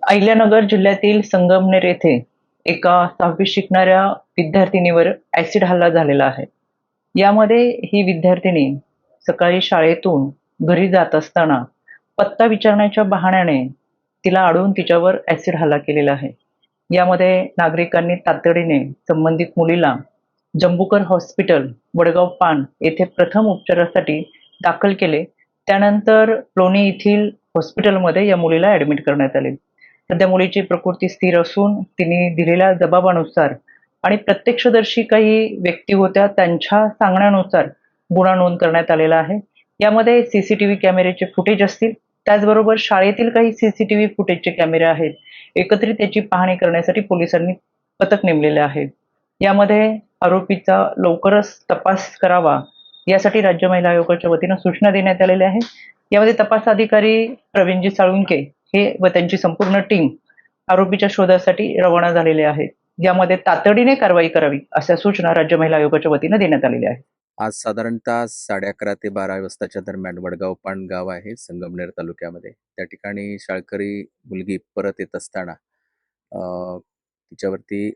अहिल्यानगर जिल्ह्यातील संगमनेर येथे एका 6वीत शिकणाऱ्या विद्यार्थिनीवर ॲसिड हल्ला झालेला आहे. यामध्ये ही विद्यार्थिनी सकाळी शाळेतून घरी जात असताना पत्ता विचारण्याच्या बहाण्याने तिला अडवून तिच्यावर ॲसिड हल्ला केलेला आहे. यामध्ये नागरिकांनी तातडीने संबंधित मुलीला जंबूकर हॉस्पिटल, वडगाव पान येथे प्रथम उपचारासाठी दाखल केले. त्यानंतर लोणी येथील हॉस्पिटलमध्ये या मुलीला ॲडमिट करण्यात आले. सध्या मुलीची प्रकृती स्थिर असून तिने दिलेल्या जबाबानुसार आणि प्रत्यक्षदर्शी काही व्यक्ती होत्या त्यांच्या सांगण्यानुसार गुन्हा नोंद करण्यात आलेला आहे. यामध्ये सीसीटीव्ही कॅमेऱ्याचे फुटेज असतील, त्याचबरोबर शाळेतील काही सीसीटीव्ही फुटेजचे कॅमेरे आहेत. एकत्रित याची पाहणी करण्यासाठी पोलिसांनी पथक नेमलेले आहे. यामध्ये आरोपीचा लवकरच तपास करावा यासाठी राज्य महिला आयोगाच्या वतीनं सूचना देण्यात आलेल्या आहेत. यामध्ये तपास अधिकारी प्रवीणजी साळुंके हे व त्यांची संपूर्ण टीम आरोपीच्या शोधासाठी रवाना झालेले आहेत. यामध्ये तातडीने कारवाई करावी अशा सूचना राज्य महिला आयोगाच्या वतीनं देण्यात आलेल्या आहेत. आज साधारणतः 11:30 ते 12 वाजताच्या दरम्यान वडगाव पान गाव आहे संगमनेर तालुक्यामध्ये. त्या ठिकाणी शाळकरी मुलगी परत येत असताना तिच्यावरती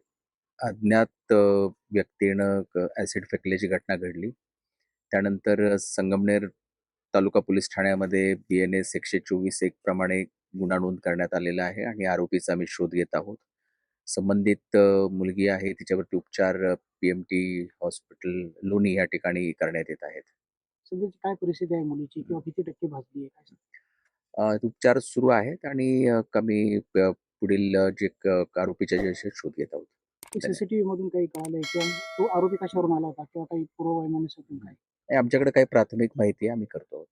अज्ञात व्यक्तीनं ॲसिड फेकल्याची घटना घडली. त्यानंतर संगमनेर तालुका पोलीस ठाण्यामध्ये BNS 124(1) प्रमाणे गुन्हा नोंद करण्यात आलेला आहे आणि आरोपीचा आम्ही शोध घेत आहोत. संबंधित मुलगी आहे तिच्यावरती उपचार PMT हॉस्पिटल लोणी या ठिकाणी करण्यात येत आहेत. सध्याची काय परिस्थिती आहे मुलीची किंवा किती टक्के भाजली आहे काय सांगता? उपचार सुरू आहेत आणि कमी पुढील जे आरोपीच्या जे शोध घेत आहोत. धन्यवाद. सीसीटीव्ही मधून काही कळालंय किंवा तो आरोपी कशावरून आला होता किंवा काही पूर्ववैमानिक काय? आमच्याकडे काही प्राथमिक माहिती आहे, आम्ही करतो आहोत.